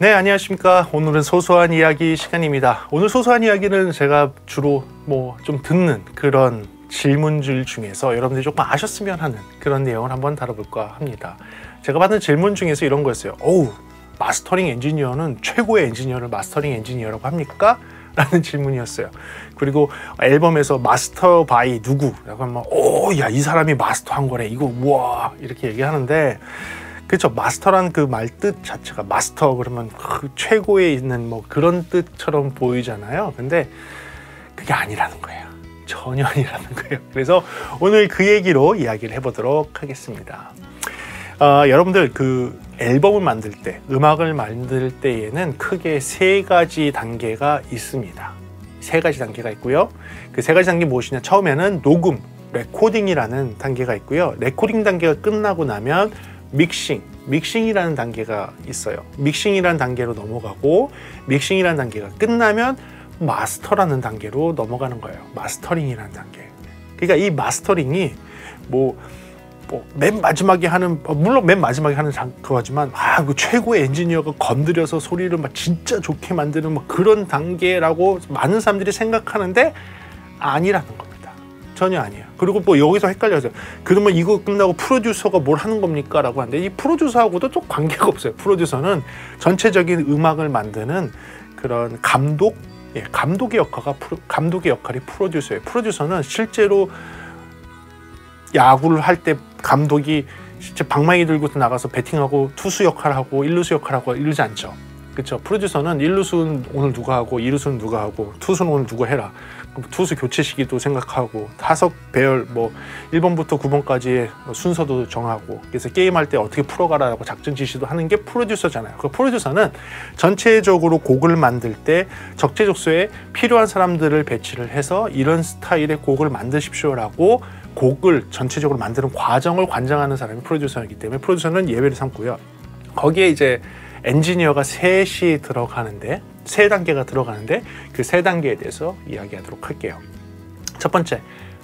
네, 안녕하십니까. 오늘은 소소한 이야기 시간입니다. 오늘 소소한 이야기는 제가 주로 좀 듣는 그런 질문들 중에서 여러분들이 조금 아셨으면 하는 그런 내용을 한번 다뤄볼까 합니다. 제가 받은 질문 중에서 이런 거였어요. 마스터링 엔지니어는 최고의 엔지니어를 마스터링 엔지니어라고 합니까? 라는 질문이었어요. 그리고 앨범에서 마스터 바이 누구라고 하면 야, 이 사람이 마스터한 거래. 이거 우와 이렇게 얘기하는데, 그렇죠. 마스터란 그 말 뜻 자체가 마스터 그러면 그 최고에 있는 그런 뜻처럼 보이잖아요. 근데 그게 아니라는 거예요. 전혀 아니라는 거예요. 그래서 오늘 그 얘기로 이야기를 해보도록 하겠습니다. 여러분들 그 앨범을 만들 때, 음악을 만들 때에는 크게 세 가지 단계가 있습니다. 세 가지 단계가 있고요. 그 세 가지 단계 무엇이냐? 처음에는 녹음, 레코딩이라는 단계가 있고요. 레코딩 단계가 끝나고 나면 믹싱이라는 단계가 있어요. 믹싱이라는 단계로 넘어가고, 믹싱이라는 단계가 끝나면 마스터라는 단계로 넘어가는 거예요. 마스터링이라는 단계. 그러니까 이 마스터링이 맨 마지막에 하는, 물론 맨 마지막에 하는 그거지만 그 최고의 엔지니어가 건드려서 소리를 진짜 좋게 만드는 그런 단계라고 많은 사람들이 생각하는데 아니라는 겁니다. 전혀 아니에요. 그리고 여기서 헷갈려서 그러면 이거 끝나고 프로듀서가 뭘 하는 겁니까? 라고 하는데, 이 프로듀서하고도 또 관계가 없어요. 프로듀서는 전체적인 음악을 만드는 그런 감독의 역할이 프로듀서예요. 프로듀서는 실제로 야구를 할 때 감독이 진짜 방망이 들고 나가서 배팅하고 투수 역할하고 일루수 역할하고 이러지 않죠. 그렇죠. 프로듀서는 1루수는 오늘 누가 하고 2루수는 누가 하고 투수는 오늘 누가 해라. 투수 교체 시기도 생각하고 타석 배열 1번부터 9번까지의 순서도 정하고, 그래서 게임할 때 어떻게 풀어가라고 작전 지시도 하는 게 프로듀서잖아요. 그 프로듀서는 전체적으로 곡을 만들 때 적재적소에 필요한 사람들을 배치를 해서 이런 스타일의 곡을 만드십시오라고 곡을 전체적으로 만드는 과정을 관장하는 사람이 프로듀서이기 때문에 프로듀서는 예외를 삼고요. 거기에 이제 엔지니어가 셋이 들어가는데, 세 단계가 들어가는데 그 세 단계에 대해서 이야기하도록 할게요. 첫 번째,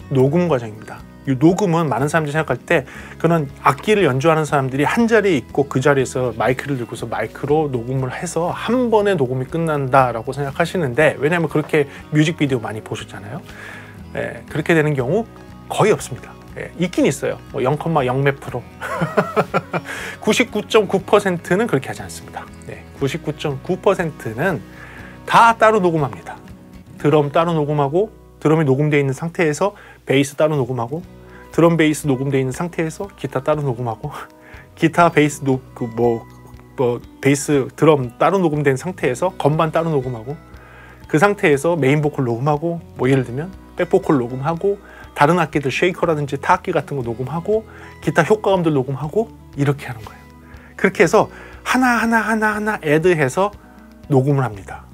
녹음 과정입니다. 이 녹음은 많은 사람들이 생각할 때 그런 악기를 연주하는 사람들이 한 자리에 있고 그 자리에서 마이크를 들고서 마이크로 녹음을 해서 한 번에 녹음이 끝난다라고 생각하시는데, 왜냐하면 그렇게 뮤직비디오 많이 보셨잖아요. 그렇게 되는 경우 거의 없습니다. 있긴 있어요. 0,0몇 프로. 99.9%는 그렇게 하지 않습니다. 99.9%는 다 따로 녹음합니다. 드럼 따로 녹음하고, 드럼이 녹음되어 있는 상태에서 베이스 따로 녹음하고, 드럼 베이스 녹음되어 있는 상태에서 기타 따로 녹음하고, 기타 베이스 베이스 드럼 따로 녹음된 상태에서 건반 따로 녹음하고, 그 상태에서 메인 보컬 녹음하고, 예를 들면 백보컬 녹음하고, 다른 악기들 쉐이커라든지 타악기 같은 거 녹음하고, 기타 효과음들 녹음하고, 이렇게 하는 거예요. 그렇게 해서 하나 애드해서 녹음을 합니다.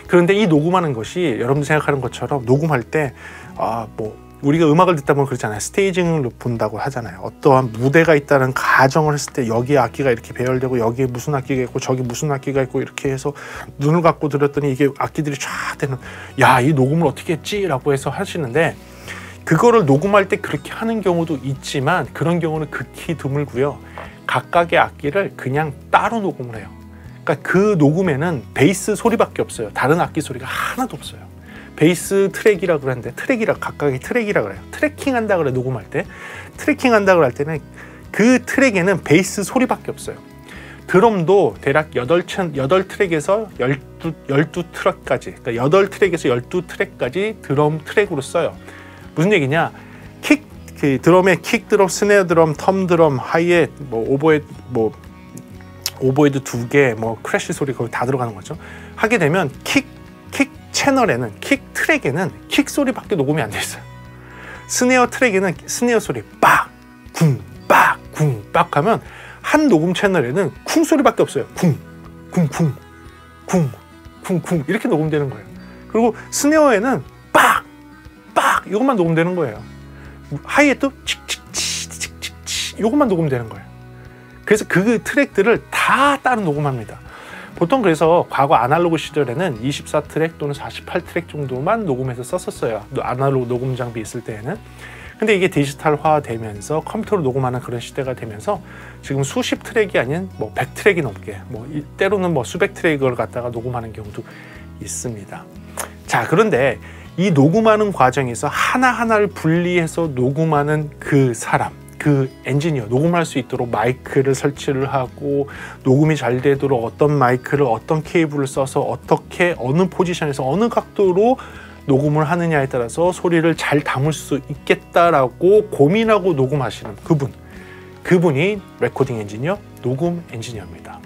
그런데 이 녹음하는 것이 여러분들 생각하는 것처럼 녹음할 때 우리가 음악을 듣다 보면 그렇잖아요. 스테이징을 본다고 하잖아요. 어떠한 무대가 있다는 가정을 했을 때 여기에 악기가 이렇게 배열되고 여기에 무슨 악기가 있고 저기 무슨 악기가 있고 이렇게 해서 눈을 감고 들었더니 이게 악기들이 쫙 되는, 야, 이 녹음을 어떻게 했지? 라고 해서 하시는데, 그거를 녹음할 때 그렇게 하는 경우도 있지만 그런 경우는 극히 드물고요. 각각의 악기를 그냥 따로 녹음을 해요. 그러니까 그 녹음에는 베이스 소리밖에 없어요. 다른 악기 소리가 하나도 없어요. 베이스 트랙이라고 그러는데, 각각의 트랙이라고 그래요. 트래킹 한다 그래. 녹음할 때 트래킹 한다고 할 때는 그 트랙에는 베이스 소리밖에 없어요. 드럼도 대략 8트랙에서 12트랙까지, 그러니까 8트랙에서 12트랙까지 드럼 트랙으로 써요. 무슨 얘기냐? 드럼에 킥 드럼, 스네어 드럼, 텀 드럼, 하이햇, 오버헤드, 오버헤드 2개, 크래쉬 소리 거기 다 들어가는 거죠. 하게 되면 킥 채널에는, 킥 트랙에는 킥 소리밖에 녹음이 안 돼 있어요. 스네어 트랙에는 스네어 소리 빡, 쿵, 빡, 쿵, 빡 하면 한 녹음 채널에는 쿵 소리밖에 없어요. 쿵, 쿵, 쿵, 쿵, 쿵, 쿵 이렇게 녹음되는 거예요. 그리고 스네어에는 빡, 빡 이것만 녹음되는 거예요. 하이햇도 칙칙칙칙칙 이것만 녹음되는 거예요. 그래서 그 트랙들을 다 따로 녹음합니다. 보통 그래서 과거 아날로그 시절에는 24트랙 또는 48트랙 정도만 녹음해서 썼었어요. 아날로그 녹음 장비 있을 때에는. 근데 이게 디지털화 되면서 컴퓨터로 녹음하는 그런 시대가 되면서 지금 수십 트랙이 아닌 뭐 100트랙이 넘게, 뭐 때로는 뭐 수백 트랙을 갖다가 녹음하는 경우도 있습니다. 자, 그런데 이 녹음하는 과정에서 하나하나를 분리해서 녹음하는 그 사람, 그 엔지니어, 녹음할 수 있도록 마이크를 설치를 하고 녹음이 잘 되도록 어떤 마이크를 어떤 케이블을 써서 어떻게 어느 포지션에서 어느 각도로 녹음을 하느냐에 따라서 소리를 잘 담을 수 있겠다라고 고민하고 녹음하시는 그분이 레코딩 엔지니어, 녹음 엔지니어입니다.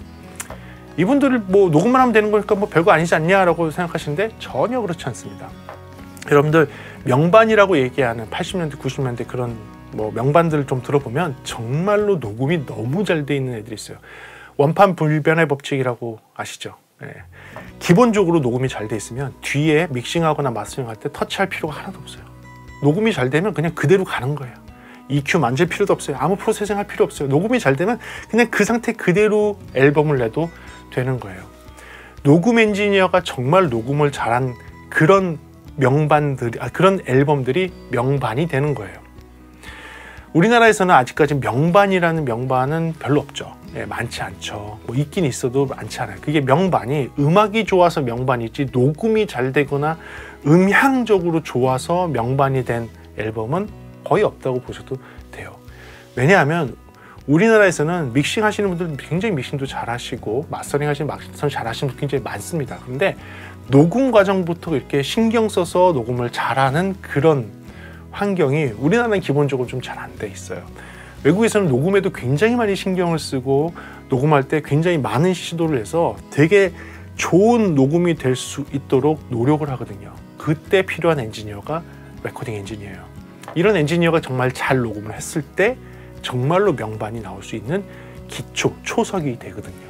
이분들을 뭐 녹음만 하면 되는 거니까 뭐 별거 아니지 않냐라고 생각하시는데 전혀 그렇지 않습니다. 여러분들 명반이라고 얘기하는 80년대, 90년대 그런 뭐 명반들을 좀 들어보면 정말로 녹음이 너무 잘 돼 있는 애들이 있어요. 원판 불변의 법칙이라고 아시죠? 네. 기본적으로 녹음이 잘 돼 있으면 뒤에 믹싱하거나 마스터링 할 때 터치할 필요가 하나도 없어요. 녹음이 잘 되면 그냥 그대로 가는 거예요. EQ 만질 필요도 없어요. 아무 프로세싱 할 필요 없어요. 녹음이 잘 되면 그냥 그 상태 그대로 앨범을 내도 되는 거예요. 녹음 엔지니어가 정말 녹음을 잘한 그런 명반들이, 그런 앨범들이 명반이 되는 거예요. 우리나라에서는 아직까지 명반이라는 명반은 별로 없죠. 예, 많지 않죠. 뭐 있긴 있어도 많지 않아요. 그게 명반이 음악이 좋아서 명반이지 녹음이 잘 되거나 음향적으로 좋아서 명반이 된 앨범은 거의 없다고 보셔도 돼요. 왜냐하면 우리나라에서는 믹싱 하시는 분들 굉장히 믹싱도 잘 하시고 마스터링 하시는 마스터링 잘 하시는 분들 굉장히 많습니다. 그런데 녹음 과정부터 이렇게 신경 써서 녹음을 잘하는 그런 환경이 우리나라는 기본적으로 좀 잘 안 돼 있어요. 외국에서는 녹음에도 굉장히 많이 신경을 쓰고 녹음할 때 굉장히 많은 시도를 해서 되게 좋은 녹음이 될 수 있도록 노력을 하거든요. 그때 필요한 엔지니어가 레코딩 엔지니어예요. 이런 엔지니어가 정말 잘 녹음을 했을 때 정말로 명반이 나올 수 있는 기초, 초석이 되거든요.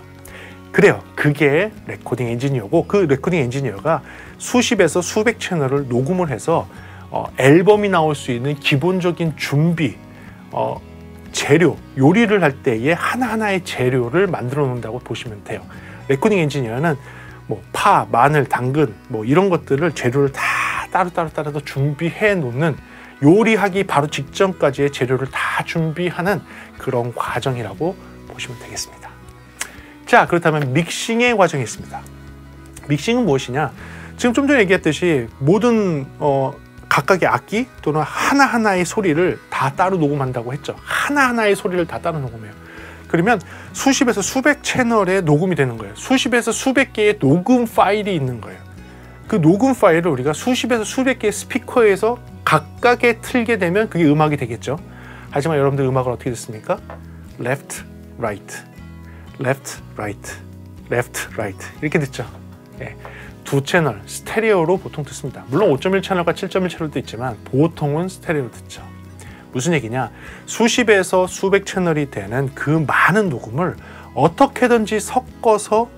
그래요. 그게 레코딩 엔지니어고 그 레코딩 엔지니어가 수십에서 수백 채널을 녹음을 해서 앨범이 나올 수 있는 기본적인 준비, 재료, 요리를 할 때에 하나하나의 재료를 만들어 놓는다고 보시면 돼요. 레코딩 엔지니어는 뭐 파, 마늘, 당근 뭐 이런 것들을 재료를 다 따로 준비해 놓는 요리하기 바로 직전까지의 재료를 다 준비하는 그런 과정이라고 보시면 되겠습니다. 자, 그렇다면 믹싱의 과정이 있습니다. 믹싱은 무엇이냐? 지금 좀 전에 얘기했듯이 모든 각각의 악기 또는 하나하나의 소리를 다 따로 녹음한다고 했죠. 하나하나의 소리를 다 따로 녹음해요. 그러면 수십에서 수백 채널에 녹음이 되는 거예요. 수십에서 수백 개의 녹음 파일이 있는 거예요. 그 녹음 파일을 우리가 수십에서 수백 개의 스피커에서 각각에 틀게 되면 그게 음악이 되겠죠. 하지만 여러분들 음악을 어떻게 듣습니까? left, right, left, right, left, right 이렇게 듣죠. 네. 두 채널 스테레오로 보통 듣습니다. 물론 5.1 채널과 7.1 채널도 있지만 보통은 스테레오로 듣죠. 무슨 얘기냐? 수십에서 수백 채널이 되는 그 많은 녹음을 어떻게든지 섞어서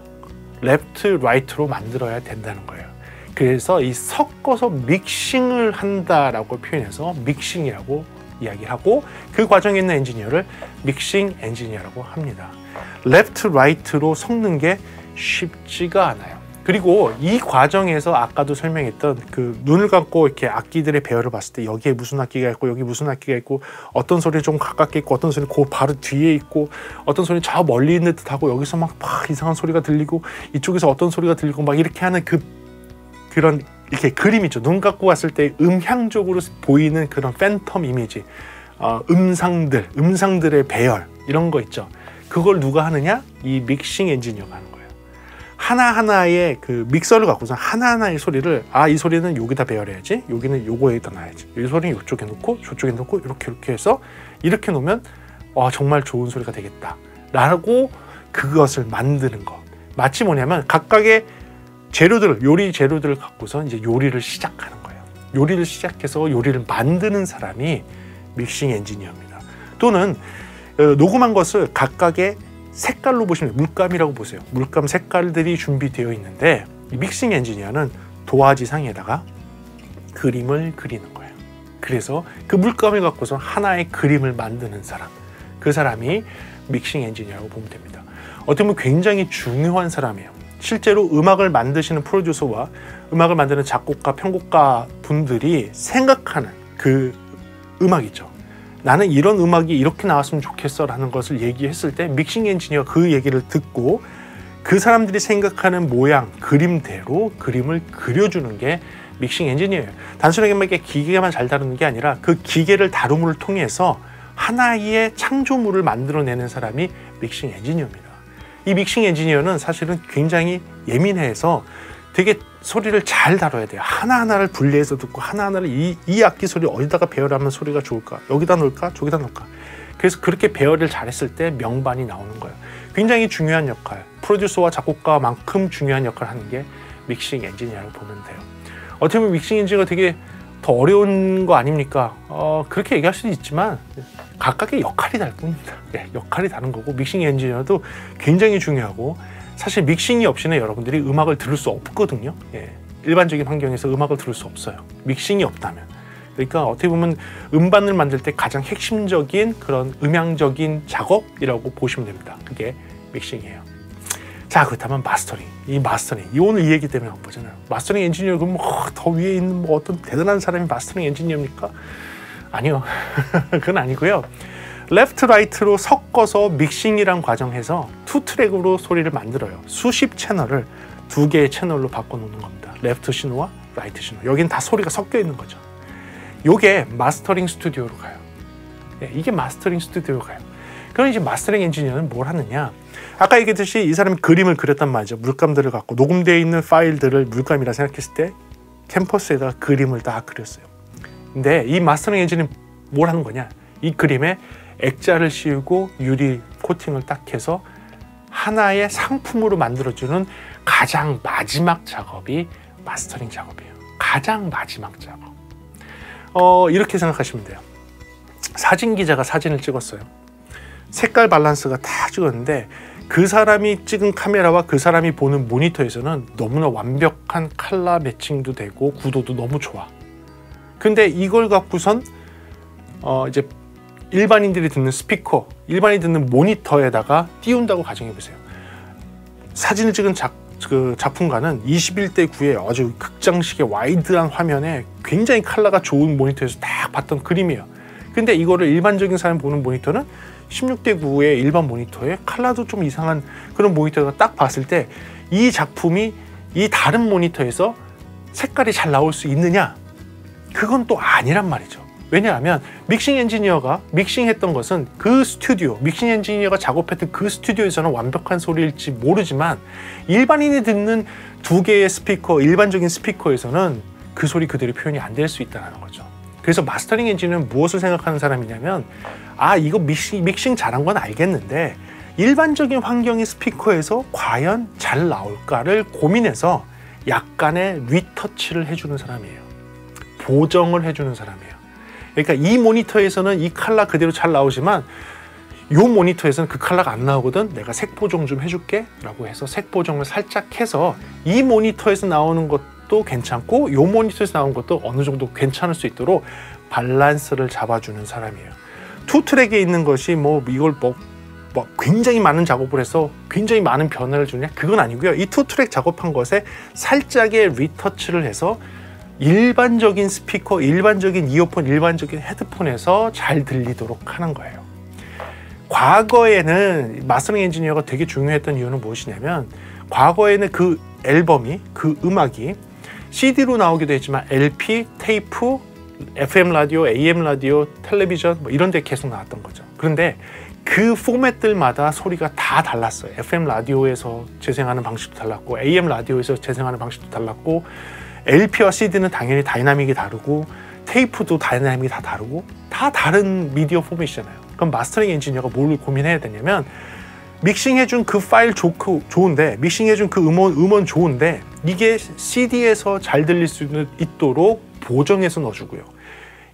레프트, 라이트로 만들어야 된다는 거예요. 그래서 이 섞어서 믹싱을 한다라고 표현해서 믹싱이라고 이야기하고 그 과정에 있는 엔지니어를 믹싱 엔지니어라고 합니다. 레프트, 라이트로 섞는 게 쉽지가 않아요. 그리고 이 과정에서 아까도 설명했던 그 눈을 감고 이렇게 악기들의 배열을 봤을 때 여기에 무슨 악기가 있고 여기 무슨 악기가 있고 어떤 소리는 좀 가깝게 있고 어떤 소리는 그 바로 뒤에 있고 어떤 소리는 저 멀리 있는 듯하고 여기서 막 이상한 소리가 들리고 이쪽에서 어떤 소리가 들리고 막 이렇게 하는 그런 이렇게 그림 있죠. 눈 감고 봤을 때 음향적으로 보이는 그런 팬텀 이미지, 음상들의 배열 이런 거 있죠. 그걸 누가 하느냐? 이 믹싱 엔지니어가 하는 거예요. 하나하나의 그 믹서를 갖고서 하나하나의 소리를 이 소리는 여기다 배열해야지, 여기는 요거에다 놔야지, 이 소리는 이쪽에 놓고 저쪽에 놓고 이렇게 해서 이렇게 놓으면 정말 좋은 소리가 되겠다 라고 그것을 만드는 거. 마치 뭐냐면 각각의 요리 재료들을 갖고서 이제 요리를 시작하는 거예요. 요리를 시작해서 요리를 만드는 사람이 믹싱 엔지니어입니다. 또는 녹음한 것을 각각의 색깔로 보시면 물감이라고 보세요. 물감 색깔들이 준비되어 있는데 이 믹싱 엔지니어는 도화지 상에다가 그림을 그리는 거예요. 그래서 그 물감을 갖고서 하나의 그림을 만드는 사람, 그 사람이 믹싱 엔지니어라고 보면 됩니다. 어떻게 보면 굉장히 중요한 사람이에요. 실제로 음악을 만드시는 프로듀서와 음악을 만드는 작곡가, 편곡가 분들이 생각하는 그 음악이죠. 나는 이런 음악이 이렇게 나왔으면 좋겠어 라는 것을 얘기했을 때 믹싱 엔지니어가 그 얘기를 듣고 그 사람들이 생각하는 모양, 그림대로 그림을 그려주는 게 믹싱 엔지니어예요. 단순하게 막 기계만 잘 다루는 게 아니라 그 기계를 다룸을 통해서 하나의 창조물을 만들어내는 사람이 믹싱 엔지니어입니다. 이 믹싱 엔지니어는 사실은 굉장히 예민해서 되게 소리를 잘 다뤄야 돼요. 하나하나를 분리해서 듣고 하나하나를 이 악기 소리 어디다가 배열하면 소리가 좋을까? 여기다 넣을까? 저기다 넣을까? 그래서 그렇게 배열을 잘했을 때 명반이 나오는 거예요. 굉장히 중요한 역할, 프로듀서와 작곡가만큼 중요한 역할을 하는 게 믹싱 엔지니어라고 보면 돼요. 어떻게 보면 믹싱 엔지니어가 되게 더 어려운 거 아닙니까? 그렇게 얘기할 수도 있지만 각각의 역할이 다를 뿐입니다. 역할이 다른 거고 믹싱 엔지니어도 굉장히 중요하고 사실 믹싱이 없이는 여러분들이 음악을 들을 수 없거든요. 일반적인 환경에서 음악을 들을 수 없어요. 믹싱이 없다면. 그러니까 어떻게 보면 음반을 만들 때 가장 핵심적인 그런 음향적인 작업이라고 보시면 됩니다. 그게 믹싱이에요. 자, 그렇다면 마스터링. 오늘 이 얘기 때문에 안 보잖아요. 마스터링 엔지니어 그럼 더 위에 있는 어떤 대단한 사람이 마스터링 엔지니어입니까? 아니요. 그건 아니고요. 레프트 라이트로 섞어서 믹싱이란 과정에서 투 트랙으로 소리를 만들어요. 수십 채널을 두 개의 채널로 바꿔놓는 겁니다. 레프트 신호와 라이트 신호. 여긴 다 소리가 섞여 있는 거죠. 요게 마스터링 스튜디오로 가요. 이게 마스터링 스튜디오로 가요. 그럼 이제 마스터링 엔지니어는 뭘 하느냐? 아까 얘기했듯이 이 사람이 그림을 그렸단 말이죠. 물감들을 갖고 녹음되어 있는 파일들을 물감이라 생각했을 때 캔버스에다가 그림을 다 그렸어요. 근데 이 마스터링 엔지니어는 뭘 하는 거냐? 이 그림에 액자를 씌우고 유리 코팅을 딱 해서 하나의 상품으로 만들어주는 가장 마지막 작업이 마스터링 작업이에요. 가장 마지막 작업. 이렇게 생각하시면 돼요. 사진 기자가 사진을 찍었어요. 색깔 밸런스가 다 찍었는데 그 사람이 찍은 카메라와 그 사람이 보는 모니터에서는 너무나 완벽한 컬러 매칭도 되고 구도도 너무 좋아. 근데 이걸 갖고선 이제 일반인들이 듣는 스피커, 일반인이 듣는 모니터에다가 띄운다고 가정해보세요. 사진을 찍은 작품가는 21:9의 아주 극장식의 와이드한 화면에 굉장히 컬러가 좋은 모니터에서 딱 봤던 그림이에요. 근데 이거를 일반적인 사람이 보는 모니터는 16:9의 일반 모니터에 컬러도 좀 이상한 그런 모니터가 딱 봤을 때 이 작품이 이 다른 모니터에서 색깔이 잘 나올 수 있느냐? 그건 또 아니란 말이죠. 왜냐하면 믹싱 엔지니어가 믹싱했던 것은 그 스튜디오, 믹싱 엔지니어가 작업했던 그 스튜디오에서는 완벽한 소리일지 모르지만 일반인이 듣는 두 개의 스피커, 일반적인 스피커에서는 그 소리 그대로 표현이 안 될 수 있다는 거죠. 그래서 마스터링 엔지니어는 무엇을 생각하는 사람이냐면 이거 믹싱 잘한 건 알겠는데 일반적인 환경의 스피커에서 과연 잘 나올까를 고민해서 약간의 리터치를 해주는 사람이에요. 보정을 해주는 사람이에요. 그러니까 이 모니터에서는 이 컬러 그대로 잘 나오지만 이 모니터에서는 그 컬러가 안 나오거든. 내가 색 보정 좀 해줄게 라고 해서 색 보정을 살짝 해서 이 모니터에서 나오는 것도 괜찮고 이 모니터에서 나오는 것도 어느 정도 괜찮을 수 있도록 밸런스를 잡아주는 사람이에요. 투 트랙에 있는 것이 이걸 굉장히 많은 작업을 해서 굉장히 많은 변화를 주냐? 그건 아니고요. 이 투 트랙 작업한 것에 살짝의 리터치를 해서 일반적인 스피커, 일반적인 이어폰, 일반적인 헤드폰에서 잘 들리도록 하는 거예요. 과거에는 마스터링 엔지니어가 되게 중요했던 이유는 무엇이냐면 과거에는 그 앨범이, 그 음악이 CD로 나오기도 했지만 LP, 테이프, FM 라디오, AM 라디오, 텔레비전 이런 데 계속 나왔던 거죠. 그런데 그 포맷들마다 소리가 다 달랐어요. FM 라디오에서 재생하는 방식도 달랐고 AM 라디오에서 재생하는 방식도 달랐고 LP와 CD는 당연히 다이나믹이 다르고 테이프도 다이나믹이 다 다르고 다 다른 미디어 포맷이잖아요. 그럼 마스터링 엔지니어가 뭘 고민해야 되냐면 믹싱해준 그 파일 좋은데 믹싱해준 그 음원 좋은데 이게 CD에서 잘 들릴 수 있도록 보정해서 넣어주고요.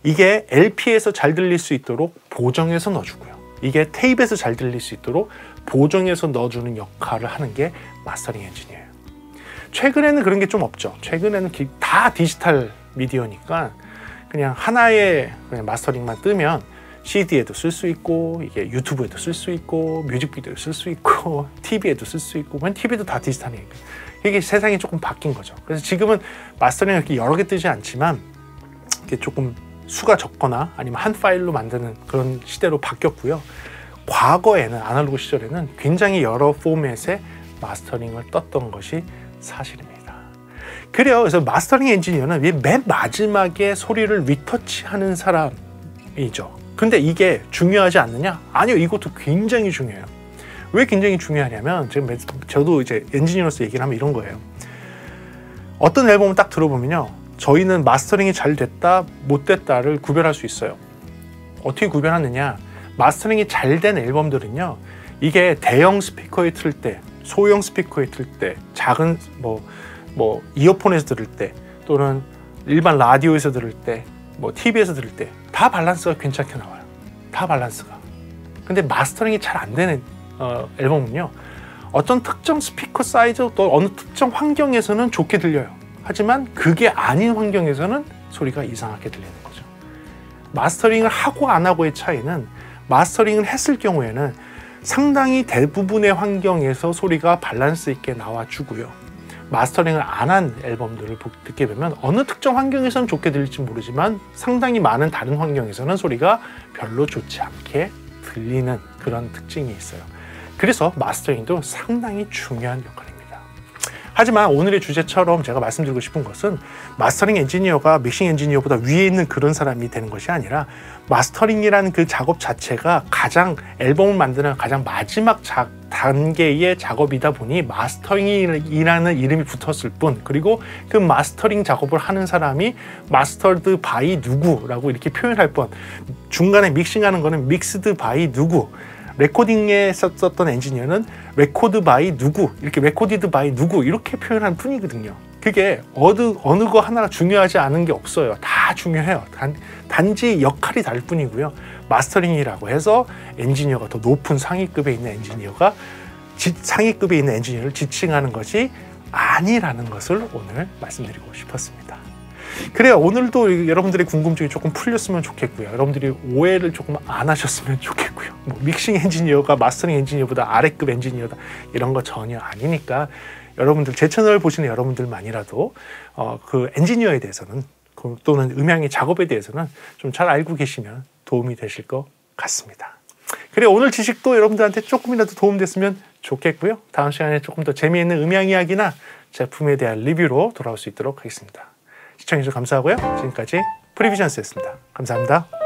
이게 LP에서 잘 들릴 수 있도록 보정해서 넣어주고요. 이게 테이프에서 잘 들릴 수 있도록 보정해서 넣어주는 역할을 하는 게 마스터링 엔지니어예요. 최근에는 그런 게 좀 없죠. 최근에는 다 디지털 미디어니까 그냥 하나의 마스터링만 뜨면 CD에도 쓸 수 있고 이게 유튜브에도 쓸 수 있고 뮤직비디오에도 쓸 수 있고 TV에도 쓸 수 있고 TV도 다 디지털이니까 이게 세상이 조금 바뀐 거죠. 그래서 지금은 마스터링이 이렇게 여러 개 뜨지 않지만 이게 조금 수가 적거나 아니면 한 파일로 만드는 그런 시대로 바뀌었고요. 과거에는 아날로그 시절에는 굉장히 여러 포맷의 마스터링을 떴던 것이 사실입니다. 그래요. 그래서 마스터링 엔지니어는 맨 마지막에 소리를 리터치하는 사람이죠. 근데 이게 중요하지 않느냐? 아니요, 이것도 굉장히 중요해요. 왜 굉장히 중요하냐면 지금 저도 이제 엔지니어로서 얘기를 하면 이런 거예요. 어떤 앨범을 딱 들어보면요, 저희는 마스터링이 잘 됐다, 못 됐다를 구별할 수 있어요. 어떻게 구별하느냐? 마스터링이 잘 된 앨범들은요, 이게 대형 스피커에 틀 때, 소형 스피커에 틀 때, 작은 뭐 이어폰에서 들을 때, 또는 일반 라디오에서 들을 때, 뭐 TV에서 들을 때 다 밸런스가 괜찮게 나와요. 다 밸런스가. 근데 마스터링이 잘 안 되는 앨범은요, 어떤 특정 스피커 사이즈 또 어느 특정 환경에서는 좋게 들려요. 하지만 그게 아닌 환경에서는 소리가 이상하게 들리는 거죠. 마스터링을 하고 안 하고의 차이는, 마스터링을 했을 경우에는 상당히 대부분의 환경에서 소리가 밸런스 있게 나와주고요. 마스터링을 안 한 앨범들을 듣게 되면 어느 특정 환경에서는 좋게 들릴지 모르지만 상당히 많은 다른 환경에서는 소리가 별로 좋지 않게 들리는 그런 특징이 있어요. 그래서 마스터링도 상당히 중요한 역할입니다. 하지만 오늘의 주제처럼 제가 말씀드리고 싶은 것은 마스터링 엔지니어가 믹싱 엔지니어보다 위에 있는 그런 사람이 되는 것이 아니라, 마스터링이라는 그 작업 자체가 가장 앨범을 만드는 가장 마지막 단계의 작업이다 보니 마스터링이라는 이름이 붙었을 뿐, 그리고 그 마스터링 작업을 하는 사람이 마스터드 바이 누구라고 이렇게 표현할 뿐, 중간에 믹싱하는 거는 믹스드 바이 누구, 레코딩에 썼던 엔지니어는 레코드 바이 누구, 이렇게 레코디드 바이 누구 이렇게 표현할 뿐이거든요. 그게 어느 거 하나가 중요하지 않은 게 없어요. 다 중요해요. 단지 역할이 다를 뿐이고요. 마스터링이라고 해서 엔지니어가 더 높은 상위급에 있는 엔지니어가 상위급에 있는 엔지니어를 지칭하는 것이 아니라는 것을 오늘 말씀드리고 싶었습니다. 그래요. 오늘도 여러분들의 궁금증이 조금 풀렸으면 좋겠고요. 여러분들이 오해를 조금 안 하셨으면 좋겠고요. 뭐 믹싱 엔지니어가 마스터링 엔지니어보다 아래급 엔지니어다 이런 거 전혀 아니니까, 여러분들 제 채널을 보시는 여러분들만이라도 그 엔지니어에 대해서는, 또는 음향의 작업에 대해서는 좀 잘 알고 계시면 도움이 되실 것 같습니다. 그래, 오늘 지식도 여러분들한테 조금이라도 도움됐으면 좋겠고요. 다음 시간에 조금 더 재미있는 음향 이야기나 제품에 대한 리뷰로 돌아올 수 있도록 하겠습니다. 시청해주셔서 감사하고요. 지금까지 프리비전스였습니다. 감사합니다.